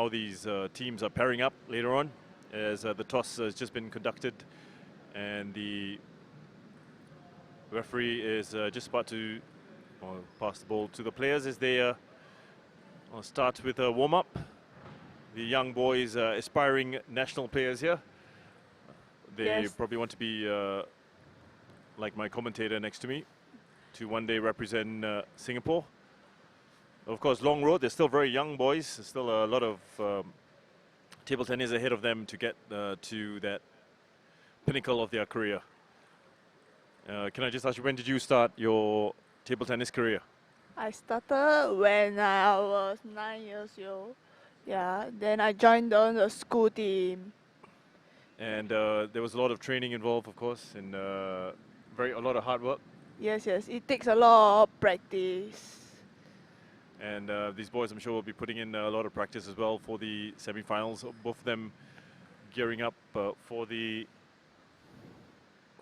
how these teams are pairing up later on, as the toss has just been conducted, and the referee is just about to pass the ball to the players as they start with a warm-up. The young boys, aspiring national players here. They probably want to be like my commentator next to me, to one day represent Singapore. Of course, long road. They're still very young boys. There's still a lot of table tennis ahead of them to get to that pinnacle of their career. Can I just ask you, when did you start your table tennis career? I started when I was 9 years old. Yeah, then I joined on the school team. And there was a lot of training involved, of course, and a lot of hard work. Yes, it takes a lot of practice. And these boys, I'm sure, will be putting in a lot of practice as well for the semi-finals. Both of them gearing up for the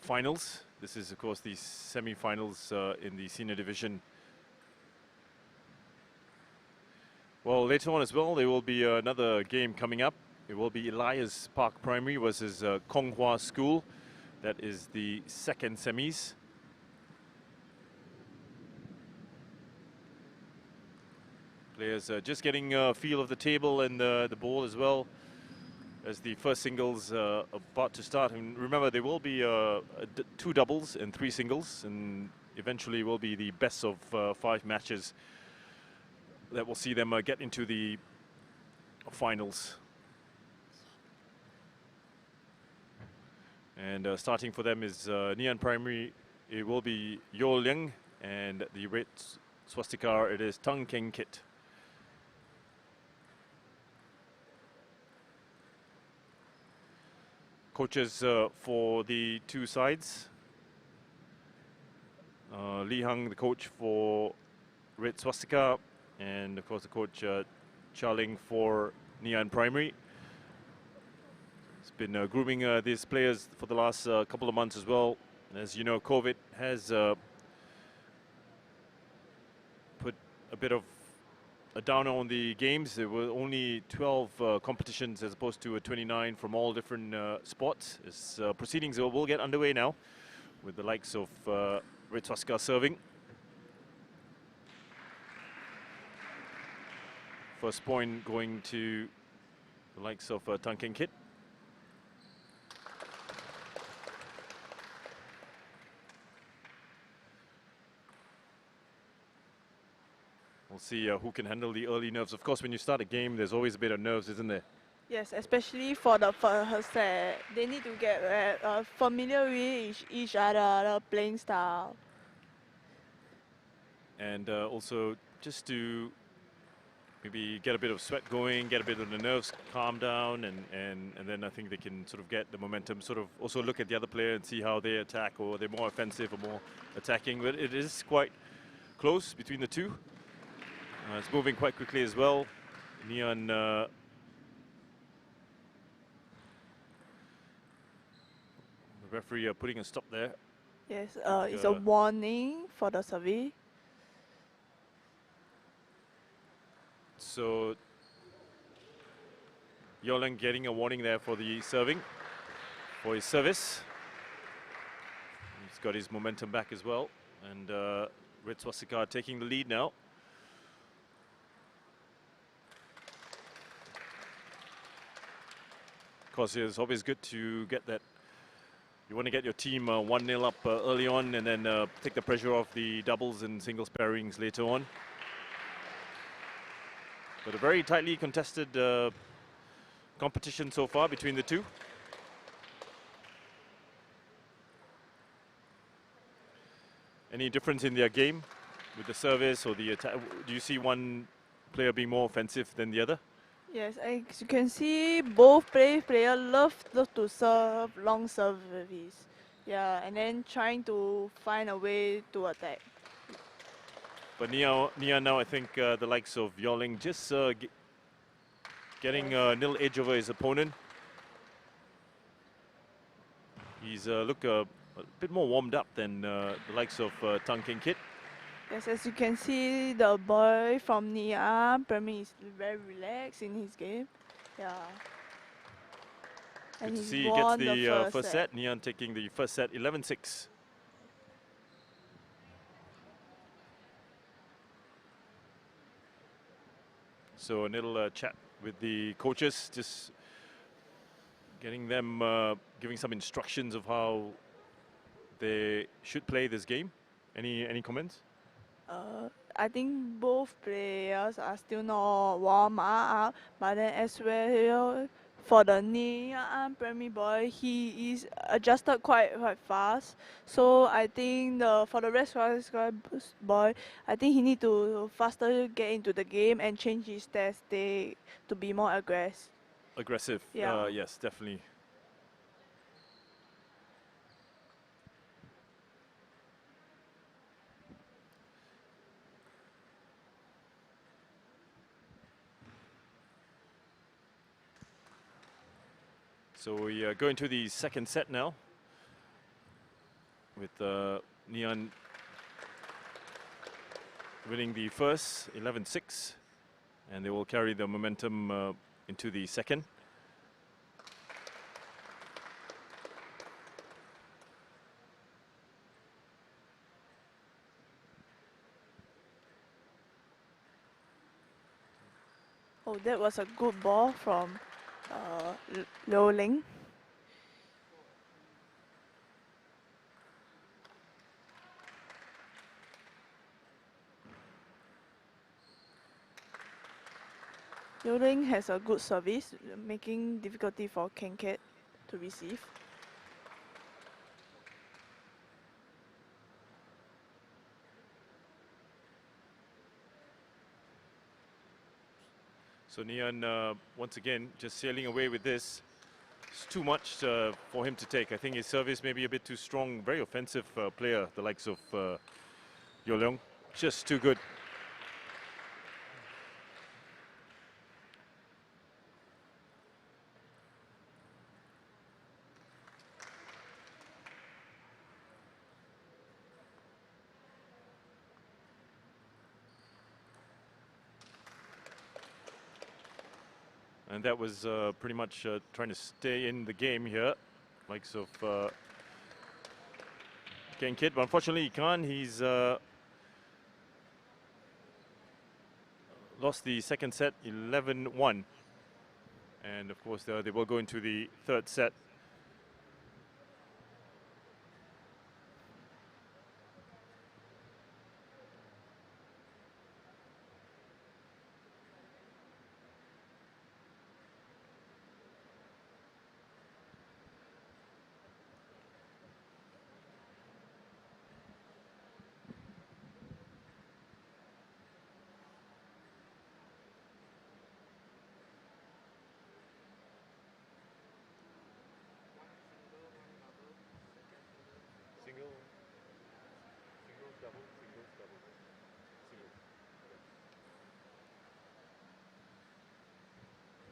finals. This is, of course, the semi-finals in the senior division. Well, later on as well, there will be another game coming up. It will be Elias Park Primary versus Kong Hwa School. That is the second semis. Players just getting a feel of the table and the ball as well, as the first singles about to start. And remember, there will be 2 doubles and 3 singles, and eventually will be the best of 5 matches that will see them get into the finals. And starting for them is Ngee Ann Primary. It will be Yo Leung, and the red swastika, it is Tung Keng Kit. Coaches for the 2 sides. Lee Hung, the coach for red swastika, and of course the coach Chia Ling for Ngee Ann Primary. It's been grooming these players for the last couple of months as well. As you know, COVID has put a bit of a downer on the games. There were only 12 competitions as opposed to 29 from all different sports. As proceedings will get underway now with the likes of Red Swastika serving. First point going to the likes of Tung Keng Kit. We'll see who can handle the early nerves. Of course, when you start a game, there's always a bit of nerves, isn't there? Yes, especially for the first set. They need to get familiar with each other playing style. And also just to maybe get a bit of sweat going, get a bit of the nerves calm down, and then I think they can sort of get the momentum, sort of also look at the other player and see how they attack, or they're more offensive or more attacking. But it is quite close between the two. It's moving quite quickly as well. Ngee Ann the referee putting a stop there. Yes, it's a warning for the survey. So Yolang getting a warning there for the serving, for his service. He's got his momentum back as well, and Red Swastika taking the lead now. Of course, it's always good to get that. You want to get your team 1-0 up early on, and then take the pressure off the doubles and singles pairings later on. But a very tightly contested competition so far between the two. Any difference in their game with the service or the attack? Do you see one player being more offensive than the other? Yes, as you can see, both players love to serve long service. Yeah, and then trying to find a way to attack. But Ngee Ann now, I think the likes of Yoling just getting a nil edge over his opponent. He's looked a bit more warmed up than the likes of Tung Keng Kit. Yes, as you can see, the boy from Ngee Primary is very relaxed in his game. Yeah. Good And to he's see he gets won the the first first set. set. Neon taking the first set 11-6. So a little chat with the coaches, just getting them, giving some instructions of how they should play this game. Any comments? I think both players are still not warm up, but then as well for the Ngee Primary boy, he is adjusted quite fast. So I think for the rest of the boy, I think he need to faster get into the game and change his tactic to be more aggressive. Aggressive, Yeah. yes, definitely. So we go into the second set now with Neon winning the first 11-6, and they will carry the momentum into the second. Oh, that was a good ball from Lo Ling. Lo Ling has a good service, making difficulty for Kenket to receive. So Neon, once again, just sailing away with this. It's too much for him to take. I think his service may be a bit too strong. Very offensive player, the likes of Yo Leong. Just too good. And that was pretty much trying to stay in the game here. Likes of Ken Kid, but unfortunately he can't. He's lost the second set 11-1. And of course they will go into the third set.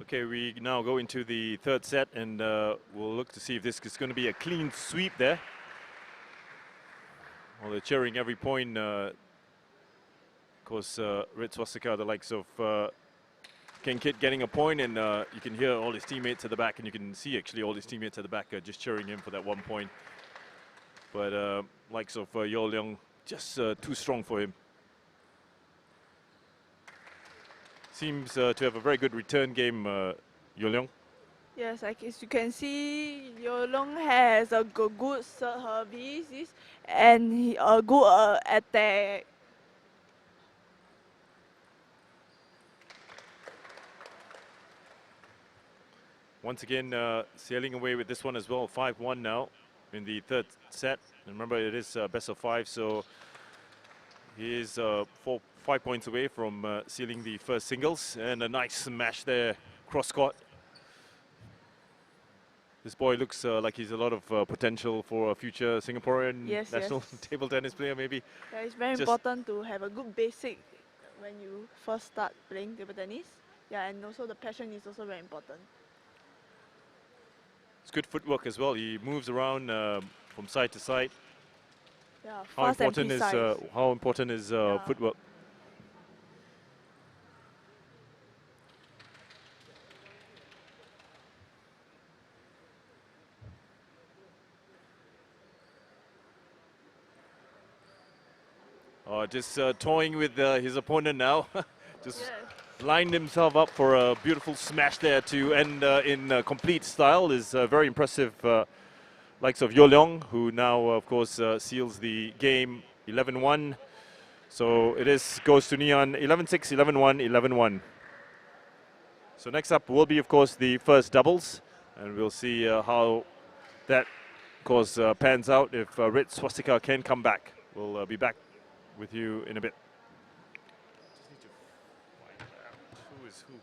Okay, we now go into the third set, and we'll look to see if this is going to be a clean sweep there. Well, they're cheering every point. Of course, Red Swastika, the likes of Ken Kit getting a point, and you can hear all his teammates at the back, and you can see actually all his teammates at the back just cheering him for that 1 point. But likes of Yo Leong, just too strong for him. Seems to have a very good return game, Yo Leong. Yes, as you can see, Yo Long has a good service and a good attack. Once again, sailing away with this one as well. 5-1 now in the third set. And remember, it is best of 5, so he is 5 points away from sealing the first singles. And a nice smash there, cross court. This boy looks like he's a lot of potential for a future Singaporean national table tennis player, maybe. Yeah, it's very important to have a good basic when you first start playing table tennis. Yeah, and also the passion is also very important. It's good footwork as well. He moves around from side to side. Yeah, How fast and important is precise. Yeah. footwork? Just toying with his opponent now. Just Yes. lined himself up for a beautiful smash there to end in complete style. Is very impressive. Likes of Yo Leong, who now, of course, seals the game 11-1. So it is goes to Neon 11-6, 11-1, 11-1. So next up will be, of course, the first doubles, and we'll see how that, of course, pans out. If Red Swastika can come back, we'll be back with you in a bit. Just need to find out who is who.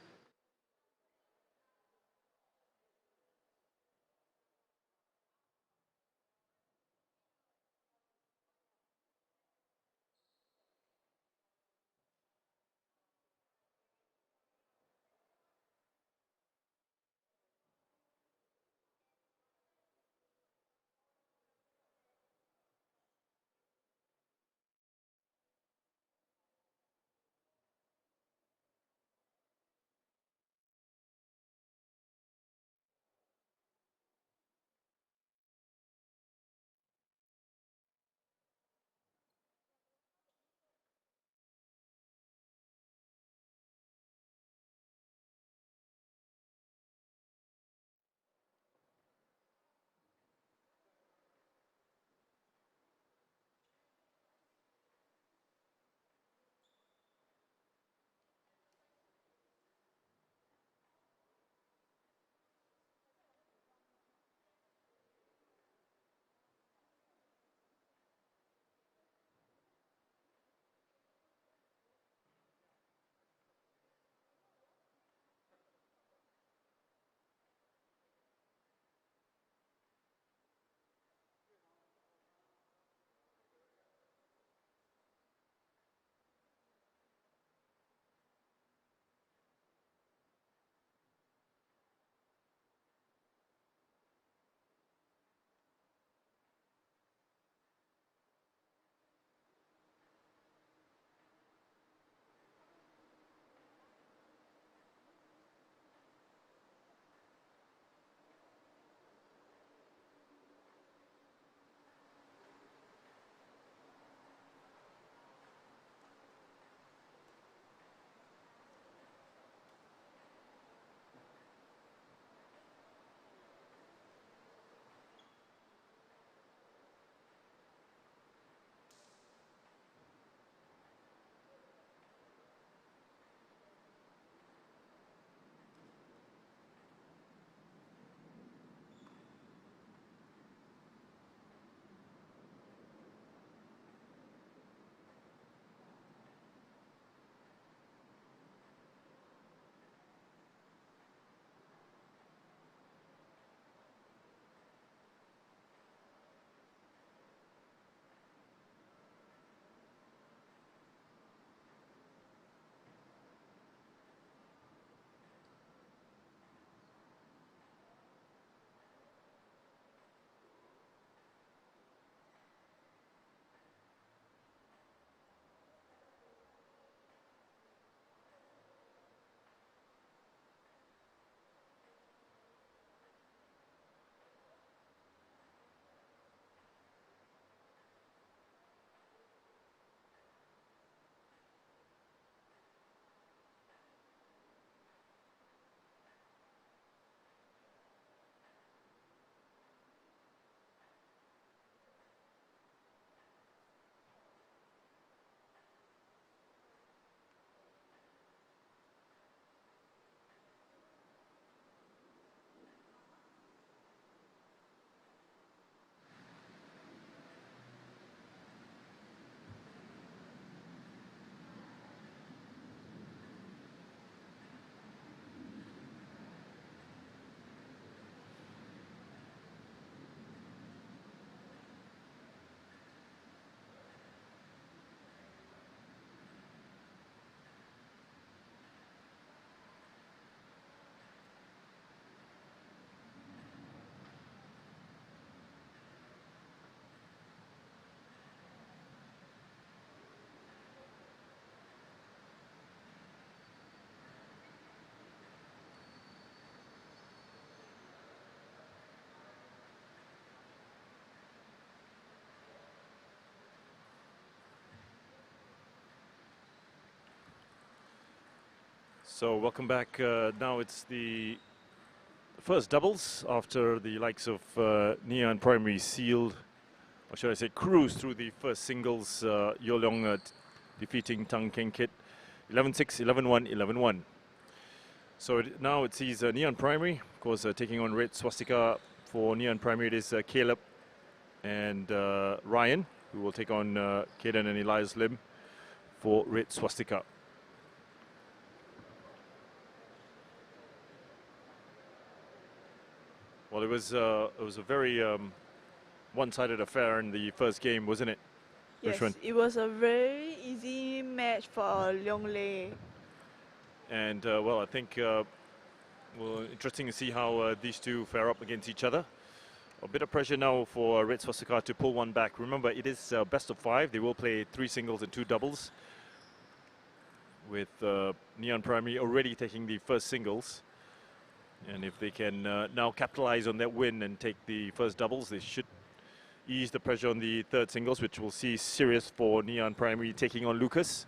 So welcome back. Now it's the first doubles after the likes of Ngee and Primary sealed, or should I say cruised through the first singles. Yo Leong defeating Tang Keng Kit 11-6, 11-1, 11-1. So now it sees Ngee and Primary, of course, taking on Red Swastika. For Ngee and Primary, it is Caleb and Ryan, who will take on Kaden and Elias Lim for Red Swastika. Well, it was a very one-sided affair in the first game, wasn't it? Yes, Rushwan? it was a very easy match for Leong Lei. And well, I think well, interesting to see how these two fare up against each other. A bit of pressure now for Red Swastika to pull one back. Remember, it is best of 5. They will play 3 singles and 2 doubles, with Ngee and Primary already taking the first singles. And if they can now capitalize on that win and take the first doubles, they should ease the pressure on the third singles, which we'll see serious for Ngee and Primary taking on Lucas.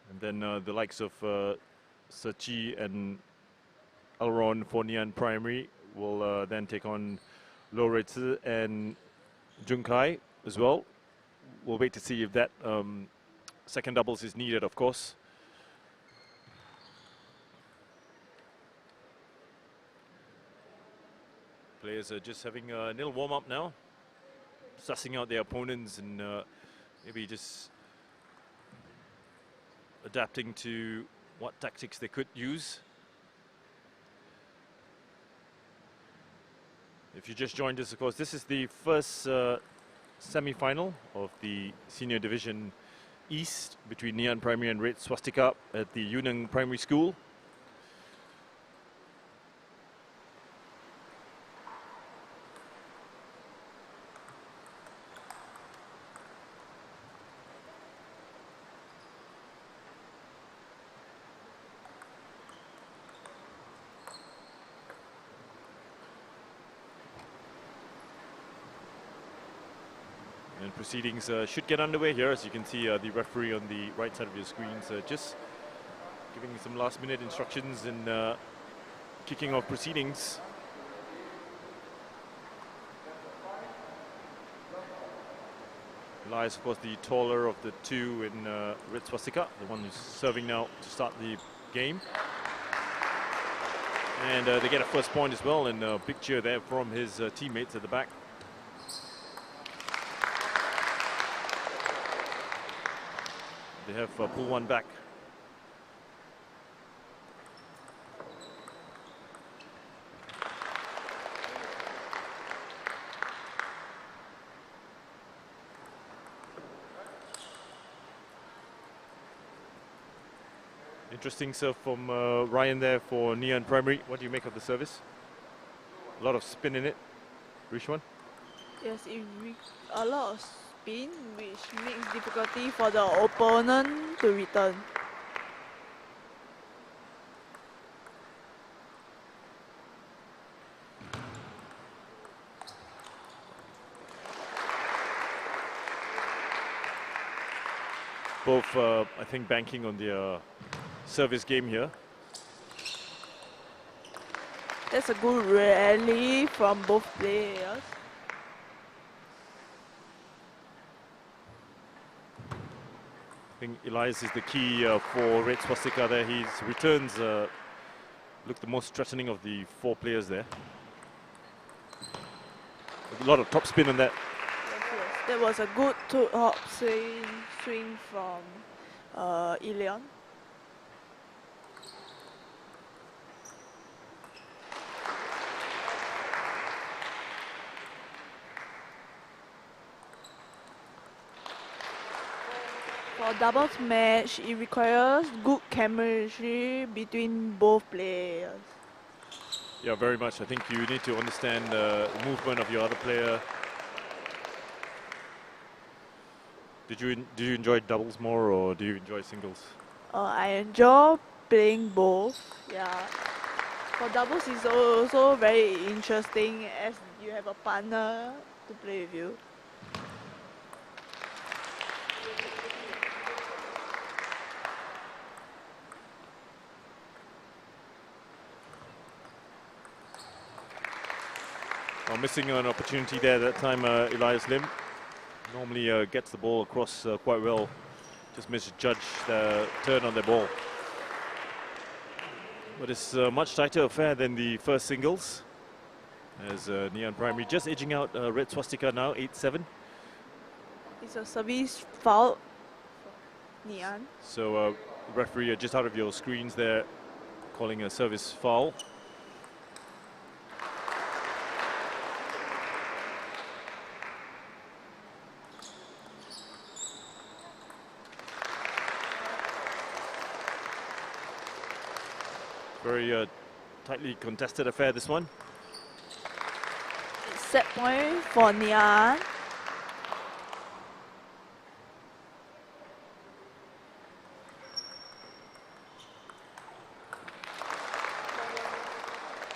And then the likes of Sachi and Elron for Ngee and Primary will then take on Lo Reizi and Junkai as well. We'll wait to see if that second doubles is needed, of course. Players are just having a little warm-up now, sussing out their opponents and maybe just adapting to what tactics they could use. If you just joined us, of course, this is the first semi-final of the Senior Division East between Ngee and Primary and Red Swastika at the Yunnan Primary School. And proceedings should get underway here. As you can see, the referee on the right side of your screens just giving some last-minute instructions and kicking off proceedings. Elias, of course, the taller of the two in Red Swastika, the one who's serving now to start the game. And they get a first point as well, and a big cheer there from his teammates at the back. They have pulled one back. Interesting serve from Ryan there for Ngee and Primary. What do you make of the service? A lot of spin in it. Rishwan? Yes, a lot of spin, which makes difficulty for the opponent to return. Both, I think, banking on the service game here. That's a good rally from both players. I think Elias is the key for Red Swastika there. His returns look the most threatening of the 4 players there. A lot of top spin on that. Yes, that was a good top swing from Ilion. For doubles match, it requires good chemistry between both players. Yeah, very much. I think you need to understand the movement of your other player. Do you enjoy doubles more, or do you enjoy singles? I enjoy playing both. Yeah. For doubles, it's also very interesting as you have a partner to play with you. Missing an opportunity there that time, Elias Lim. Normally gets the ball across quite well. Just misjudged the turn on the ball. But it's a much tighter affair than the first singles. As Ngee Ann Primary just edging out Red Swastika now, 8-7. It's a service foul for Ngee Ann. So referee just out of your screens there, calling a service foul. Very tightly contested affair, this one. Set point for Ngee Ann.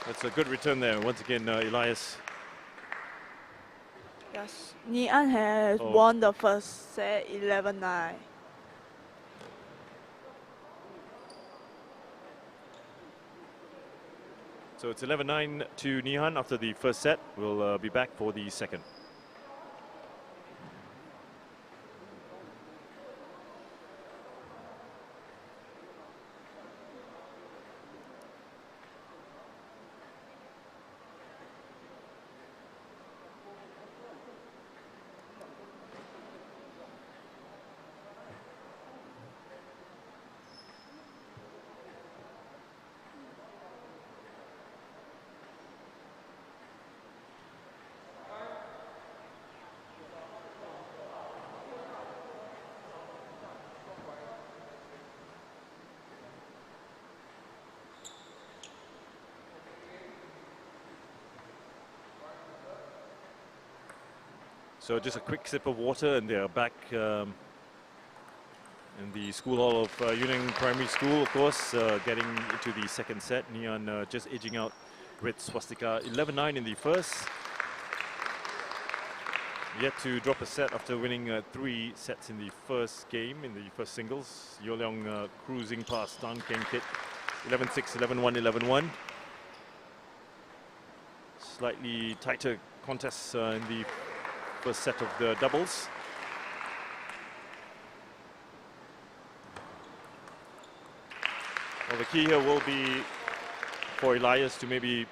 That's a good return there. Once again, Elias. Yes, Ngee Ann has won the first set 11-9. So it's 11-9 to Ngee Ann after the first set. We'll be back for the second. So just a quick sip of water and they're back in the school hall of Union Primary School, of course, getting into the second set. Ngee Ann just edging out Red Swastika 11-9 in the first. Yet to drop a set after winning 3 sets in the first game, in the first singles. Yo Leong cruising past Tan Keng Kit 11-6, 11-1, 11-1. Slightly tighter contests in the first set of the doubles. Well, the key here will be for Elias to maybe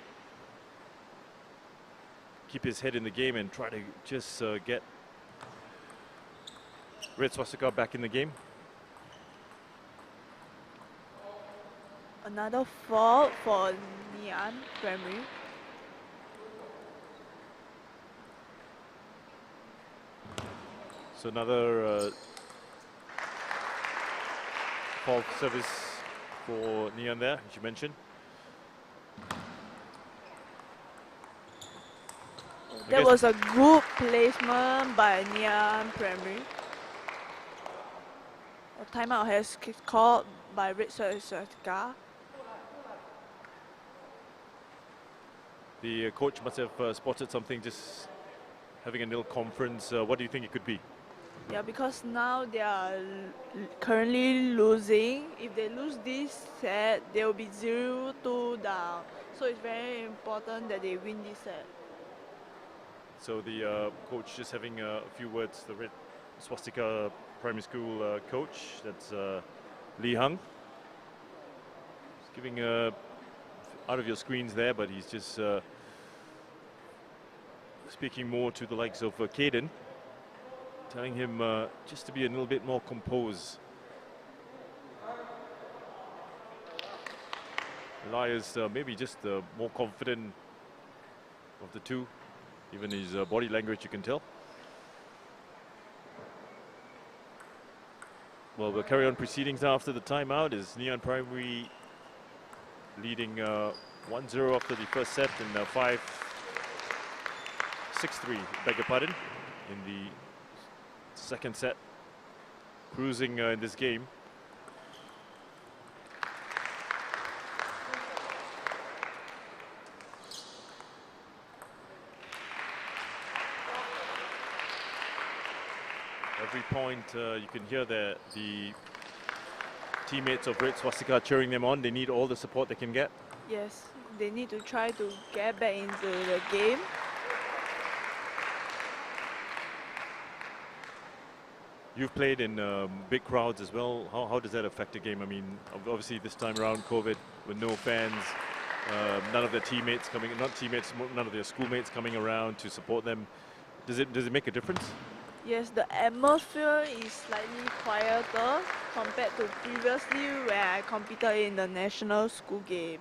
keep his head in the game and try to just get Red Swastika back in the game. Another fault for Ngee Ann Primary. So another fault service for Ngee Ann there, as you mentioned. That was a good placement by Ngee Ann Primary. A timeout has called by Red Swastika. The coach must have spotted something, just having a nil conference. What do you think it could be? Yeah, because now they are currently losing. If they lose this set, they will be 0-2 down. So it's very important that they win this set. So the coach just having a few words, the Red Swastika Primary School coach, that's Lee Hung. He's giving out of your screens there, but he's just speaking more to the likes of Caden, telling him just to be a little bit more composed. Elias maybe just more confident of the two, even his body language you can tell. Well, we'll carry on proceedings now after the timeout as Ngee Ann Primary leading 1-0 after the first set and 6-3, beg your pardon, in the second set, cruising in this game. Every point you can hear the teammates of Red Swastika cheering them on. They need all the support they can get. Yes, they need to try to get back into the game. You've played in big crowds as well. How does that affect the game? I mean, obviously this time around, COVID, with no fans, none of their teammates coming, not teammates, none of their schoolmates coming around to support them. Does it make a difference? Yes, the atmosphere is slightly quieter compared to previously where I competed in the national school game.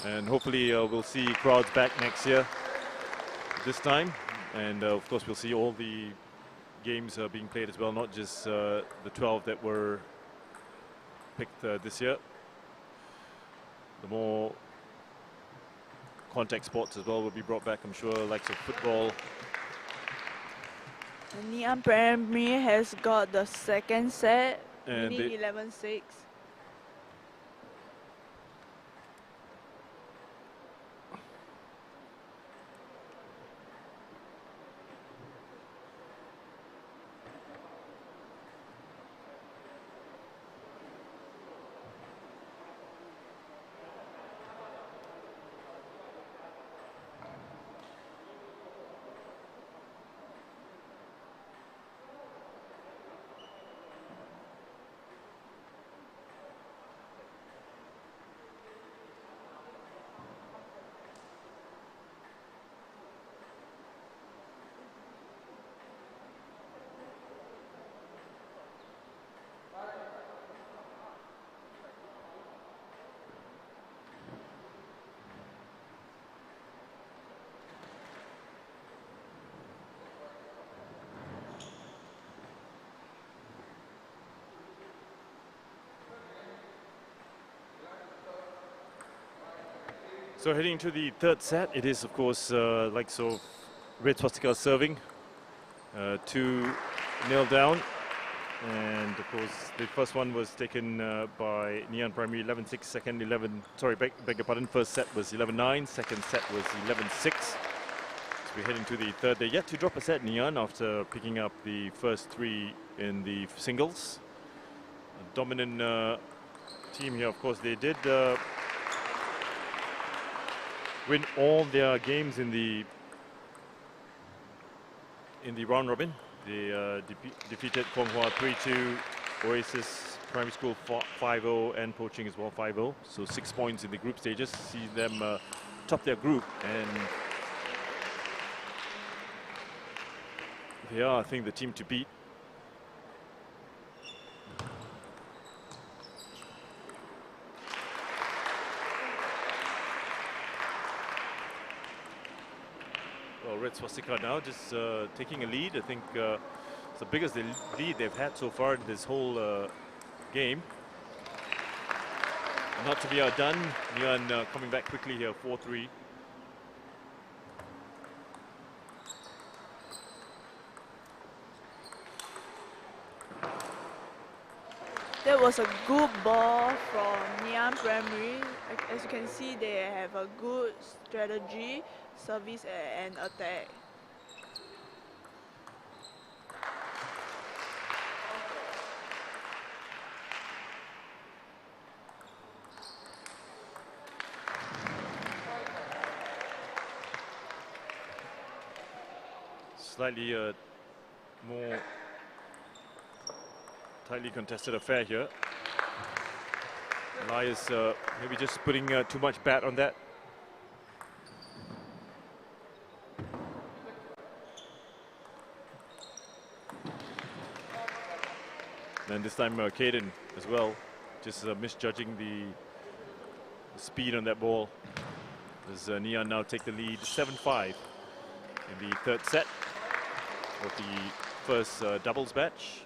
And hopefully we'll see crowds back next year this time. And of course we'll see all the games being played as well, not just the 12 that were picked this year. The more contact sports as well will be brought back, I'm sure, like football. And Ngee Ann Primary has got the second set, And winning 11-6. So heading to the third set, it is of course like so, Red Swastika serving, 2-0 down, and of course the first one was taken by Ngee Ann Primary 11-6, second 11, sorry, beg your pardon, first set was 11-9, second set was 11-6. So we're heading to the third. They're yet to drop a set, Ngee Ann, after picking up the first 3 in the singles. A dominant team here, of course. They did win all their games in the round robin. They defeated Kwong Hua 3-2, Oasis Primary School 5-0, and Poaching as well 5-0. So 6 points in the group stages. See them top their group, and they are, I think, the team to beat. Red Swastika now just taking a lead. I think it's the biggest lead they've had so far in this whole game. Not to be outdone, Ngee Ann coming back quickly here, 4-3. That was a good ball from Ngee Ann Primary. As you can see, they have a good strategy, service and attack. Slightly more tightly contested affair here. Elias maybe just putting too much bat on that. And this time Caden as well, just misjudging the speed on that ball. As Ngee Ann now take the lead 7-5 in the third set of the first doubles match.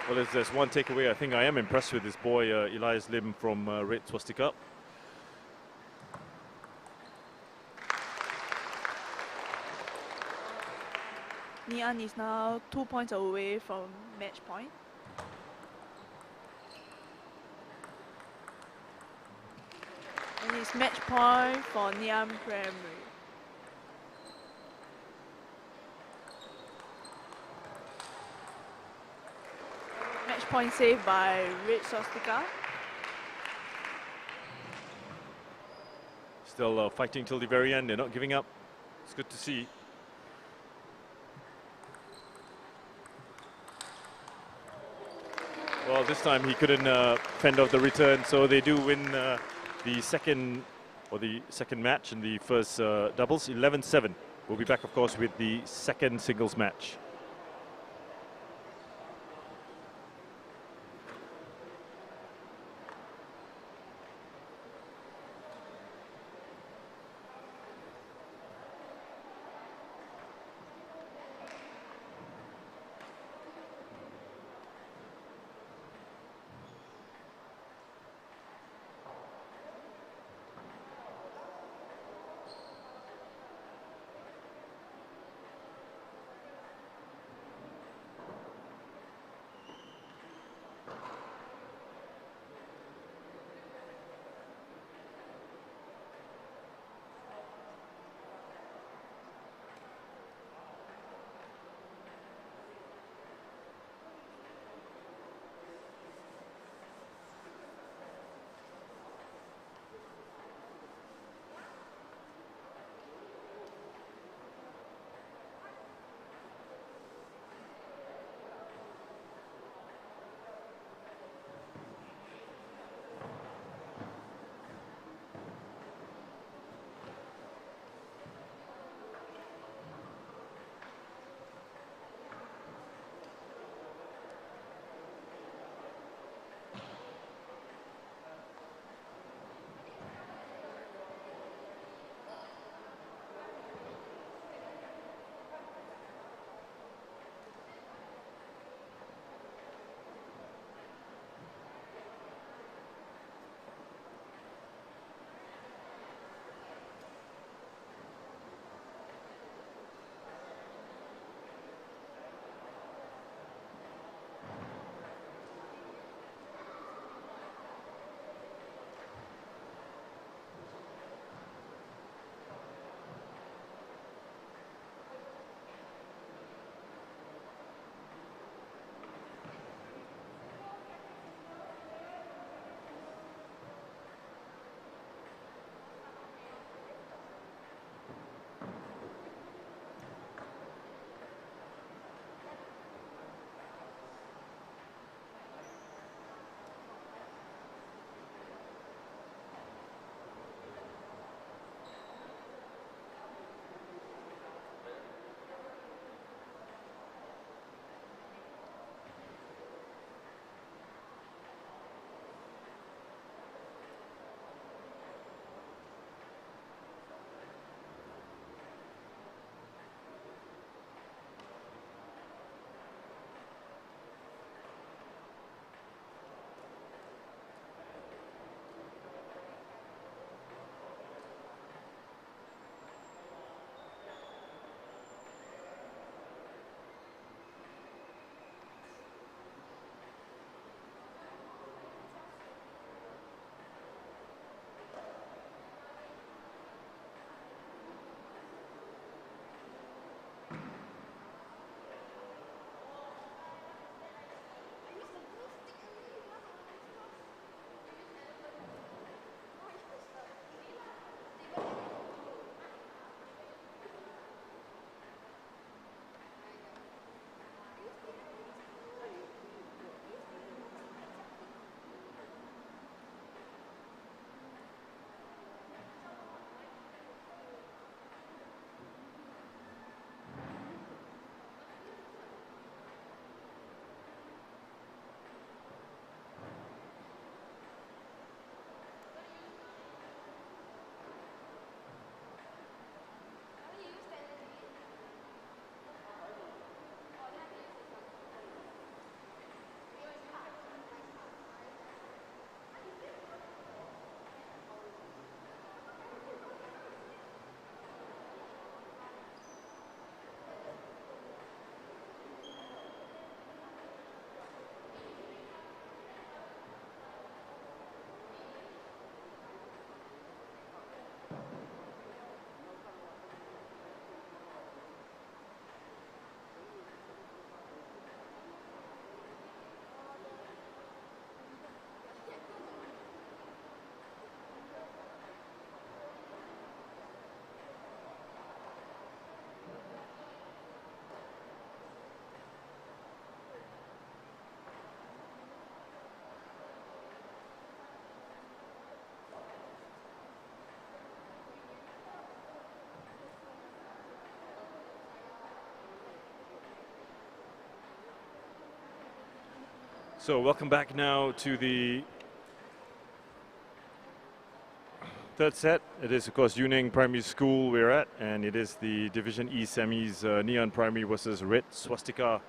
Well, if there's one takeaway, I think I am impressed with this boy, Elias Lim from Red Swastika. Ngee Ann is now 2 points away from match point. And it's match point for Ngee Ann Primary. Match point saved by Red Swastika. Still fighting till the very end. They're not giving up. It's good to see. Well, this time he couldn't fend off the return, so they do win the second match in the first doubles, 11-7. We'll be back, of course, with the second singles match. So welcome back now to the third set. It is, of course, Yuning Primary School we're at, and it is the Division E semis, Neon Primary versus Red Swastika.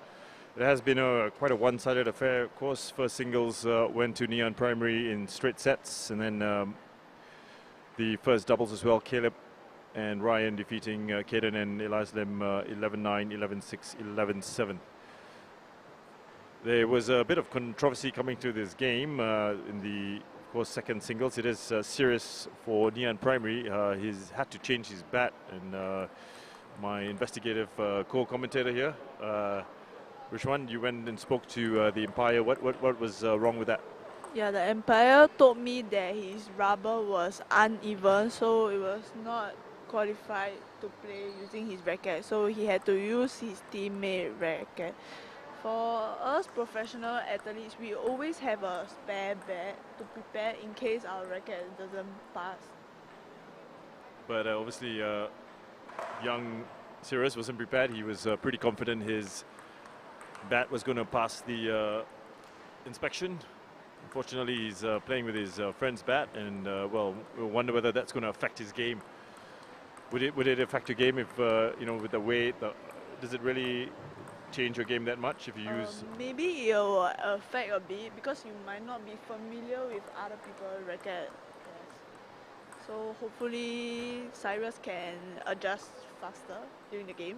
It has been quite a one-sided affair, of course. First singles went to Neon Primary in straight sets, and then the first doubles as well, Caleb and Ryan defeating Kaden and Elias Lim 11-9, 11-6, 11-7. There was a bit of controversy coming to this game in the, of course, second singles. It is serious for Neon Primary. He's had to change his bat, and my investigative co-commentator here, Rishwan, you went and spoke to the umpire. What was wrong with that? Yeah, the umpire told me that his rubber was uneven, so it was not qualified to play using his racket. So he had to use his teammate racket. For us professional athletes, we always have a spare bat to prepare in case our racket doesn't pass. But obviously, young Sirius wasn't prepared. He was pretty confident his bat was going to pass the inspection. Unfortunately, he's playing with his friend's bat, and well, we'll wonder whether that's going to affect his game. Would it affect your game if you know, with the weight? Does it really change your game that much if you use? Maybe it will affect a bit because you might not be familiar with other people's racket. Yes. So hopefully Cyrus can adjust faster during the game.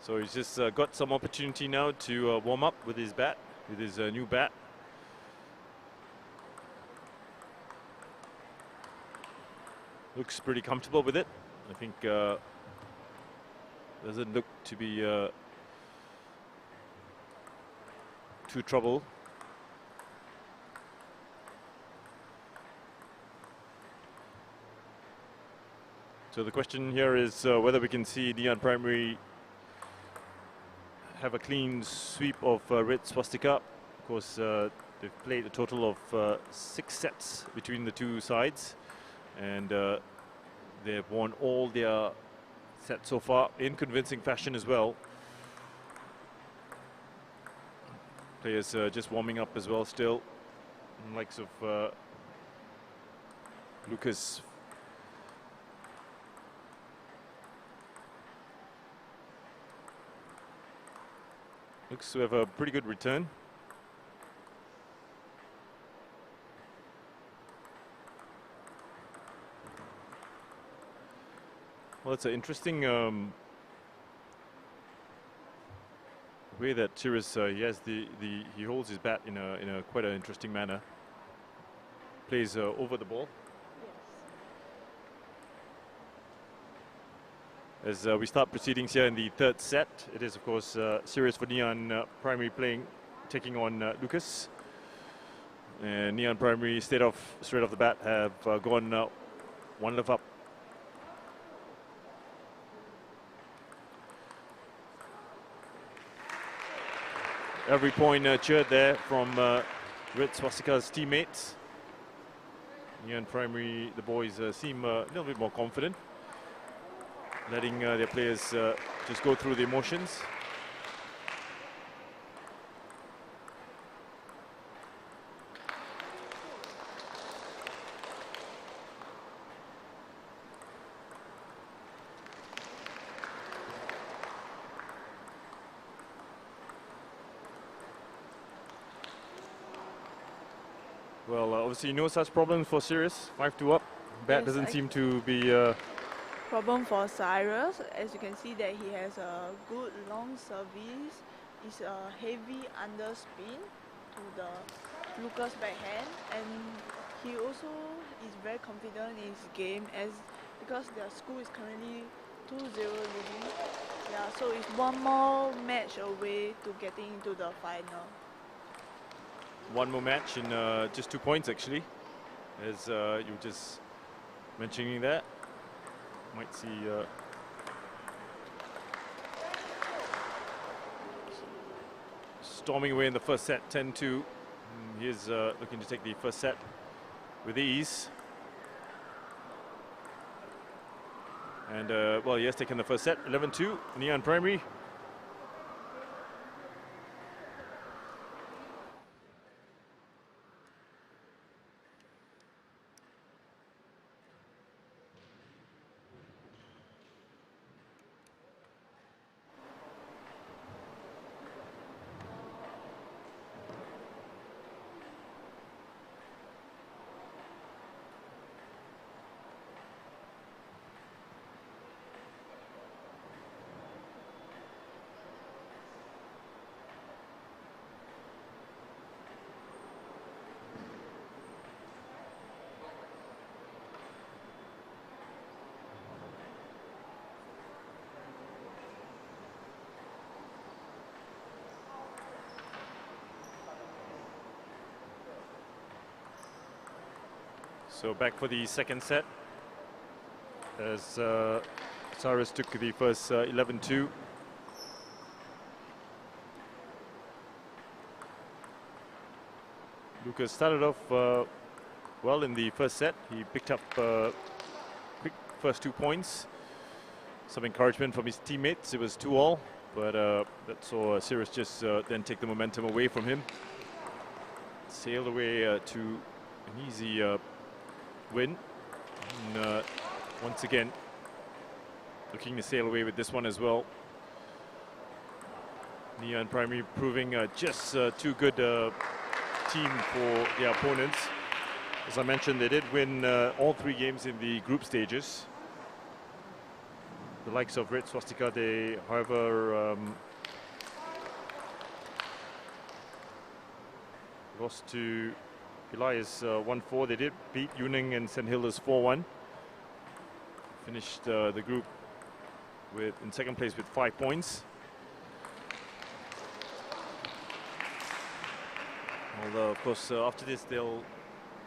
So he's just got some opportunity now to warm up with his bat, with his new bat. Looks pretty comfortable with it. I think doesn't look to be too trouble. So the question here is whether we can see Neon Primary have a clean sweep of Red Swastika. Of course, they've played a total of 6 sets between the two sides, and they've won all their sets so far in convincing fashion as well. Players just warming up as well still. The likes of Lucas. Looks to have a pretty good return. Well, it's an interesting way that Sirius he holds his bat in a quite an interesting manner. Plays over the ball. As we start proceedings here in the third set, it is of course Sirius for Neon Primary taking on Lucas. And Neon Primary straight off the bat have gone 1 love up. Every point cheered there from Red Swastika's teammates. Neon Primary, the boys seem a little bit more confident, letting their players just go through the emotions. Well, obviously no such problems for Sirius. 5-2 up. Bat Yes, doesn't seem to be problem for Cyrus. As you can see that he has a good long service. It's a heavy underspin to the Lucas backhand, and he also is very confident in his game because their school is currently 2-0 leading. Yeah, so it's one more match away to getting into the final. one more match in just 2 points actually, as you were just mentioning that. Might see storming away in the first set, 10-2. He is looking to take the first set with ease. And well, he has taken the first set, 11-2, Ngee Ann Primary. So back for the second set as Cyrus took the first 11-2. Lucas started off well in the first set. He picked up quick first 2 points. Some encouragement from his teammates. It was 2-all, but that saw Cyrus just then take the momentum away from him. Sailed away to an easy win. And, once again, looking to sail away with this one as well. Ngee Ann Primary proving just too good team for their opponents. As I mentioned, they did win all 3 games in the group stages. The likes of Red Swastika, they, however, lost to Elias 1-4. They did beat Yuning and St. Hilda's 4-1. Finished the group with in second place with 5 points. Although, of course, after this they'll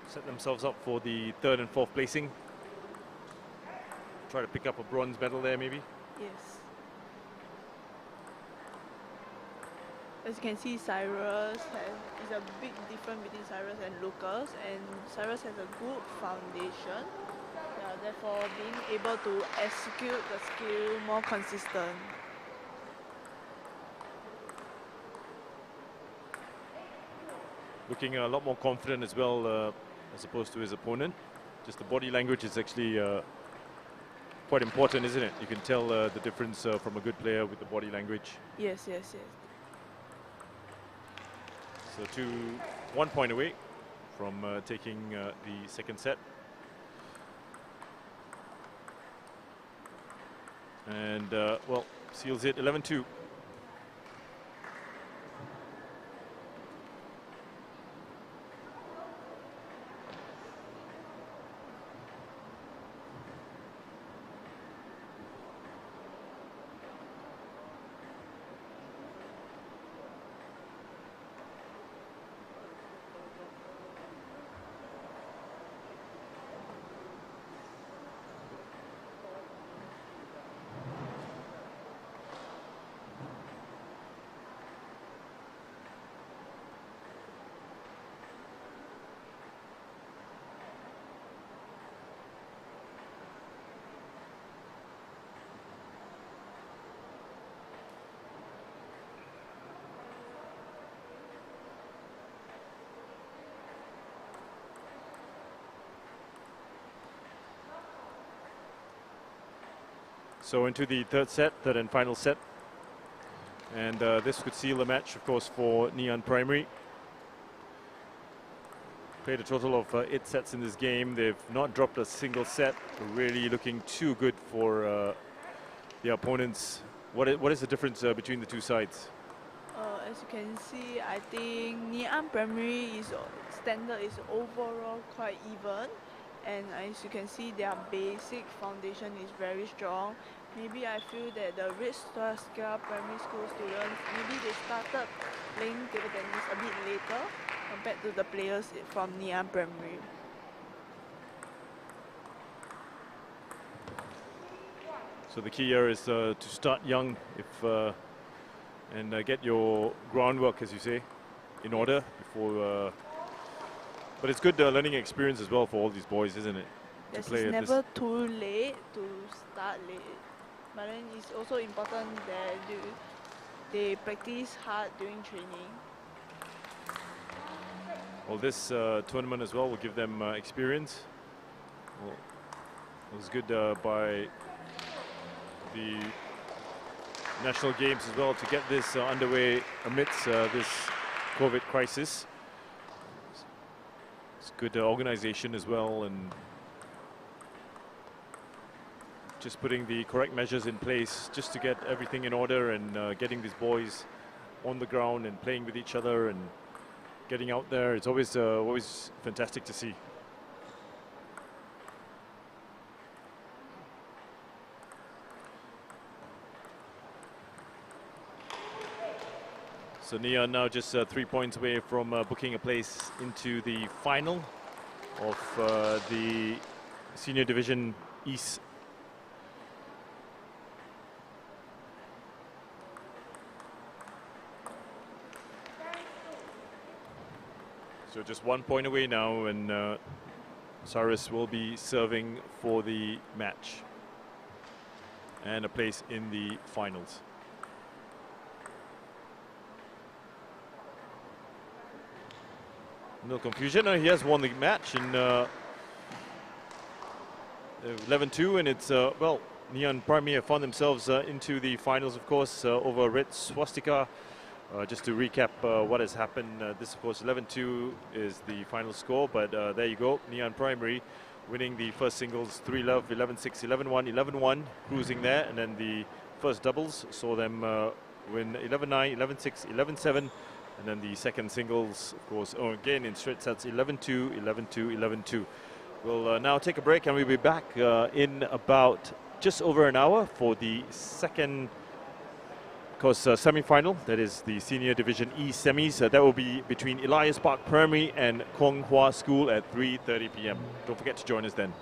set themselves up for the 3rd and 4th placing. Try to pick up a bronze medal there, maybe. Yes. As you can see, Cyrus is a big difference between Cyrus and Lucas, and Cyrus has a good foundation. Therefore, being able to execute the skill more consistent. Looking a lot more confident as well, as opposed to his opponent. Just the body language is actually quite important, isn't it? You can tell the difference from a good player with the body language. Yes, yes, yes. So 1 point away from taking the second set. And, well, seals it 11-2. So into the third and final set. And this could seal the match, of course, for Ngee Ann Primary. Played a total of 8 sets in this game. They've not dropped a single set. Really looking too good for their opponents. What is the difference between the two sides? As you can see, I think Ngee Ann Primary standard is overall quite even. And as you can see, their basic foundation is very strong. Maybe I feel that the Red Swastika primary school students, maybe they started playing table tennis a bit later compared to the players from Ngee Ann Primary. So the key here is to start young and get your groundwork, as you say, in order before. But it's good learning experience as well for all these boys, isn't it? It's play at this. never too late to start late, but then it's also important that they practice hard during training. Well, this tournament as well will give them experience. Well, it was good by the national games as well to get this underway amidst this COVID crisis. It's good organization as well, and just putting the correct measures in place just to get everything in order, and getting these boys on the ground and playing with each other and getting out there. It's always fantastic to see. So Ngee are now just 3 points away from booking a place into the final of the Senior Division East. So just 1 point away now, and Cyrus will be serving for the match and a place in the finals. No confusion. He has won the match in 11-2, and it's well, Ngee Primary have found themselves into the finals, of course, over Red Swastika. Just to recap what has happened, this of course 11-2 is the final score, but there you go, Ngee Primary winning the first singles 3-love, 11-6, 11-1, 11-1, cruising there, and then the first doubles saw them win 11-9, 11-6, 11-7. And then the second singles, of course, again in straight sets, 11-2, 11-2, 11-2. We'll now take a break, and we'll be back in about just over an hour for the second, of course, semi-final. That is the Senior Division E semis. That will be between Elias Park Primary and Kong Hwa School at 3:30 p.m. Don't forget to join us then.